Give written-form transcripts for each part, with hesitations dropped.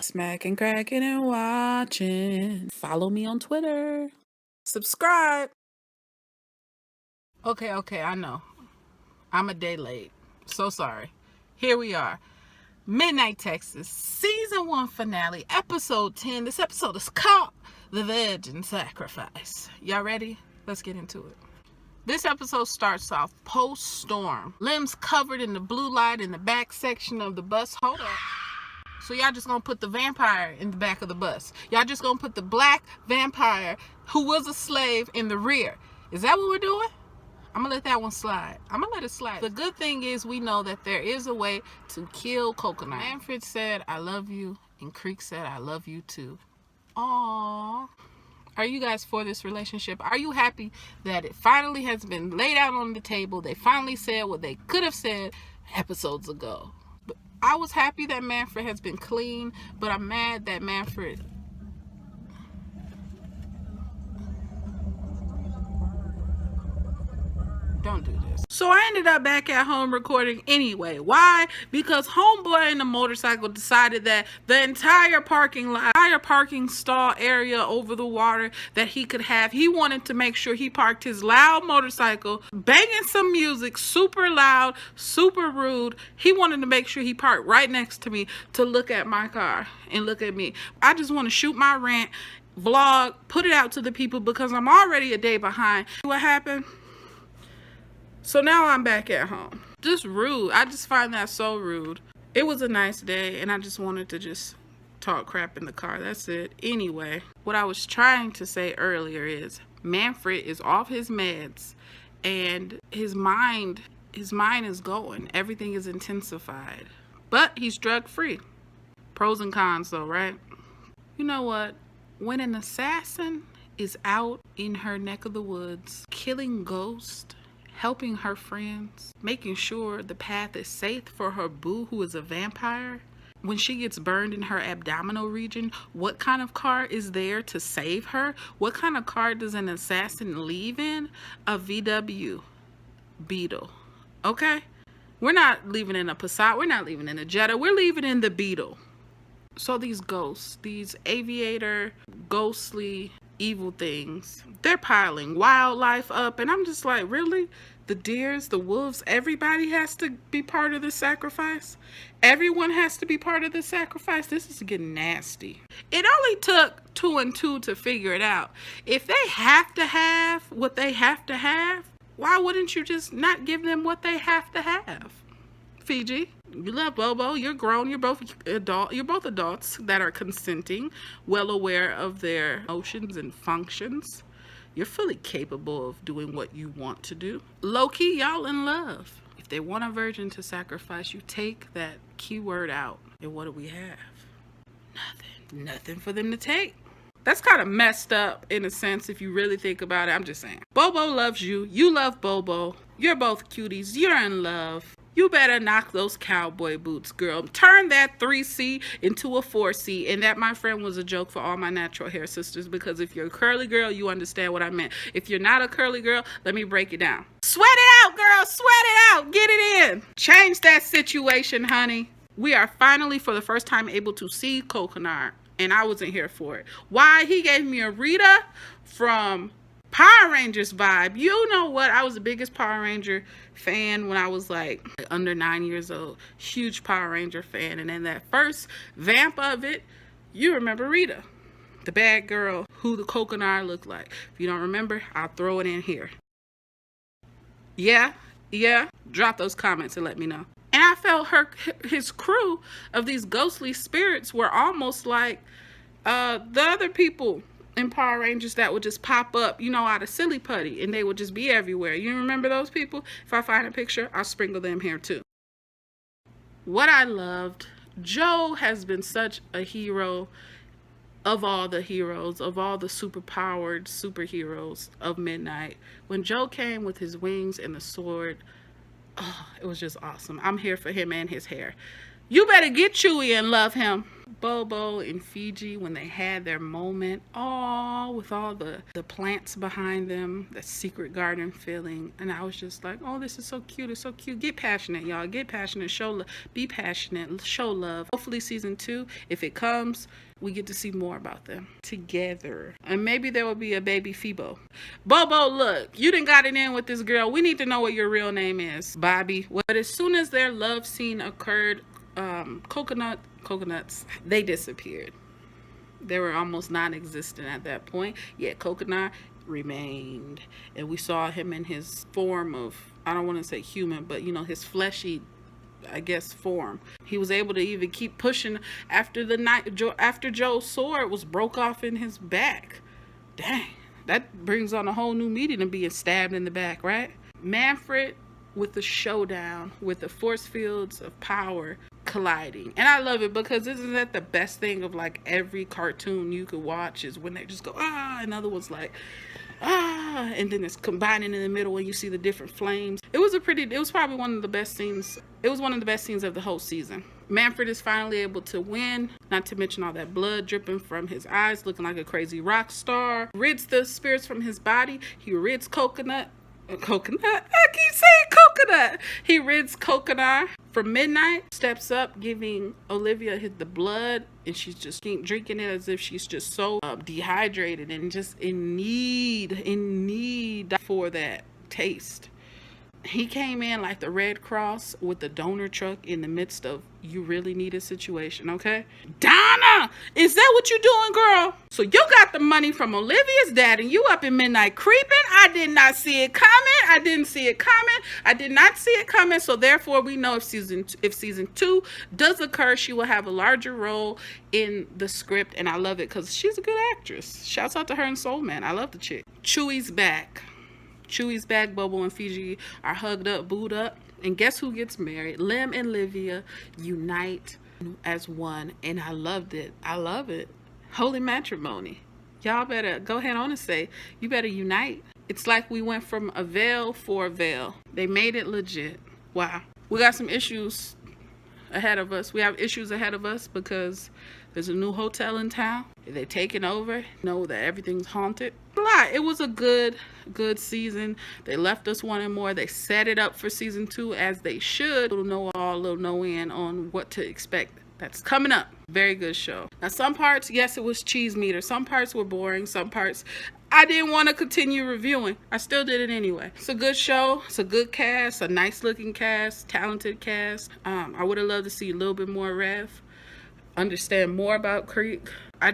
Smacking, cracking, and watching. Follow me on Twitter. Subscribe. Okay, I know. I'm a day late. So sorry. Here we are. Midnight Texas, Season 1 finale, Episode 10. This episode is called The Virgin Sacrifice. Y'all ready? Let's get into it. This episode starts off post-storm. Limbs covered in the blue light in the back section of the bus. Hold up. So y'all just gonna put the vampire in the back of the bus. Y'all just gonna put the black vampire who was a slave in the rear. Is that what we're doing? I'm gonna let that one slide. I'm gonna let it slide. The good thing is we know that there is a way to kill Coconut. Manfred said, I love you, and Creek said, I love you too. Aww. Are you guys for this relationship? Are you happy that it finally has been laid out on the table? They finally said what they could have said episodes ago. But I was happy that Manfred has been clean, but I'm mad that Manfred... Don't do this. So I ended up back at home recording anyway. Why? Because homeboy in the motorcycle decided that the entire parking lot, entire parking stall area over the water that he could have, he wanted to make sure he parked his loud motorcycle, banging some music, super loud, super rude. He wanted to make sure he parked right next to me to look at my car and look at me. I just want to shoot my rant, vlog, put it out to the people because I'm already a day behind. What happened? So now I'm back at home. Just rude. I just find that so rude. It was a nice day and I just wanted to just talk crap in the car. That's it. Anyway, what I was trying to say earlier is Manfred is off his meds and his mind is going. Everything is intensified. But he's drug free. Pros and cons though, right? You know what? When an assassin is out in her neck of the woods, killing ghosts, helping her friends, making sure the path is safe for her boo who is a vampire. When she gets burned in her abdominal region, what kind of car is there to save her? What kind of car does an assassin leave in? A VW Beetle. Okay? We're not leaving in a Passat. We're not leaving in a Jetta. We're leaving in the Beetle. So these ghosts, these aviator, ghostly, evil things, they're piling wildlife up, and I'm just like, really? The deers, the wolves, everybody has to be part of the sacrifice? Everyone has to be part of the sacrifice? This is getting nasty. It only took 2 and 2 to figure it out. If they have to have what they have to have, why wouldn't you just not give them what they have to have? Fiji, you love Bobo, you're grown, you're both adults that are consenting, well aware of their emotions and functions. You're fully capable of doing what you want to do. Low-key, y'all in love. If they want a virgin to sacrifice, you take that keyword out. And what do we have? Nothing for them to take. That's kind of messed up in a sense if you really think about it. I'm just saying. Bobo loves you. You love Bobo. You're both cuties. You're in love. You better knock those cowboy boots, girl. Turn that 3C into a 4C. And that, my friend, was a joke for all my natural hair sisters, because if you're a curly girl, you understand what I meant. If you're not a curly girl, let me break it down. Sweat it out, girl. Sweat it out. Get it in. Change that situation, honey. We are finally, for the first time, able to see Coconut. And I wasn't here for it. Why? He gave me a Rita from Power Rangers vibe. You know what? I was the biggest Power Ranger fan when I was like under 9 years old. Huge Power Ranger fan. And then that first vamp of it, you remember Rita, the bad girl who the Coconut looked like. If you don't remember, I'll throw it in here. Yeah. Drop those comments and let me know. And I felt his crew of these ghostly spirits were almost like the other people in Power Rangers that would just pop up, you know, out of silly putty, and they would just be everywhere. You remember those people? If I find a picture, I'll sprinkle them here too. What I loved, Joe has been such a hero of all the heroes, of all the superpowered superheroes of Midnight. When Joe came with his wings and the sword, oh, it was just awesome. I'm here for him and his hair. You better get Chewie and love him. Bobo and Fiji when they had their moment, all with all the plants behind them, the secret garden feeling. And I was just like, oh, this is so cute. It's so cute. Get passionate, y'all. Get passionate. Show love. Be passionate. Show love. Hopefully season 2, if it comes, we get to see more about them together. And maybe there will be a baby Phoebo. Bobo, look, you done got it in with this girl. We need to know what your real name is, Bobby. But as soon as their love scene occurred, coconuts, they disappeared. They were almost non-existent at that point. Yet Coconut remained. And we saw him in his form of, I don't want to say human, but you know, his fleshy, I guess, form. He was able to even keep pushing after after Joe's sword was broke off in his back. Dang, that brings on a whole new meaning of being stabbed in the back, right? Manfred with the showdown with the force fields of power colliding. And I love it because isn't that the best thing of like every cartoon you could watch is when they just go and other one's like and then it's combining in the middle when you see the different flames. It was probably one of the best scenes. It was one of the best scenes of the whole season. Manfred is finally able to win, not to mention all that blood dripping from his eyes, looking like a crazy rock star. Rids the spirits from his body. He rids Coconut. I keep saying Coconut. He rids Coconut from midnight, steps up, giving Olivia the blood, and she's just drinking it as if she's just so dehydrated and just in need for that taste. He came in like the Red Cross with the donor truck in the midst of you really need a situation, okay? Donna, is that what you doing, girl? So you got the money from Olivia's dad and you up in midnight creeping? I did not see it coming. I did not see it coming. So therefore we know if season 2 does occur, she will have a larger role in the script. And I love it because she's a good actress. Shouts out to her and Soul Man. I love the chick. Chewy's back. Bobo and Fiji are hugged up, booed up. And guess who gets married? Lem and Livia unite as one. And I loved it. I love it. Holy matrimony. Y'all better go ahead on and say, you better unite. It's like we went from a veil for a veil. They made it legit. Wow. We got some issues ahead of us. We have issues ahead of us because there's a new hotel in town. They're taking over. Know that everything's haunted. It was a good season. They left us wanting more. They set it up for season 2 as they should. Little know all, little know in on what to expect. That's coming up. Very good show. Now some parts, yes, it was cheese meter. Some parts were boring. Some parts I didn't want to continue reviewing. I still did it anyway. It's a good show. It's a good cast. A nice looking cast. Talented cast. I would have loved to see a little bit more Rev. Understand more about Creek. I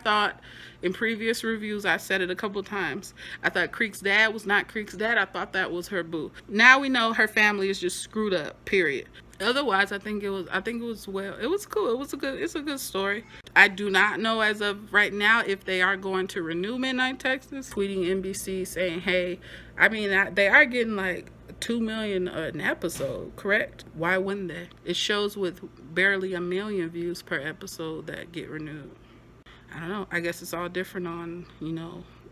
thought in previous reviews, I said it a couple times, I thought Creek's dad was not Creek's dad. I thought that was her boo. Now we know her family is just screwed up, period. Otherwise, I think it was well. It was cool. It's a good story. I do not know as of right now if they are going to renew Midnight Texas. Tweeting NBC saying, hey, I mean, they are getting like 2 million an episode, correct? Why wouldn't they? It shows with barely 1 million views per episode that get renewed. I don't know. I guess it's all different on,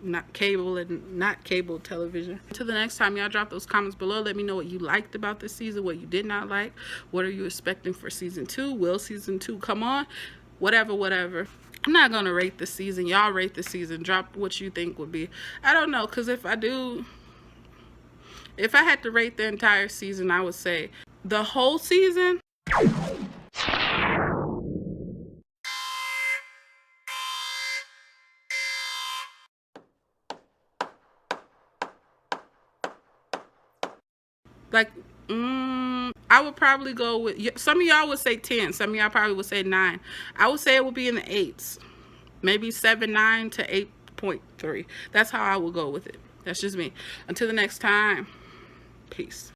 not cable and not cable television. Until the next time, y'all drop those comments below. Let me know what you liked about this season, what you did not like. What are you expecting for season 2? Will season 2 come on? Whatever. I'm not going to rate the season. Y'all rate the season. Drop what you think would be. I don't know, because if I had to rate the entire season, I would say the whole season. Like, I would probably go with, some of y'all would say 10. Some of y'all probably would say 9. I would say it would be in the 8s. Maybe 7.9 to 8.3. That's how I would go with it. That's just me. Until the next time, peace.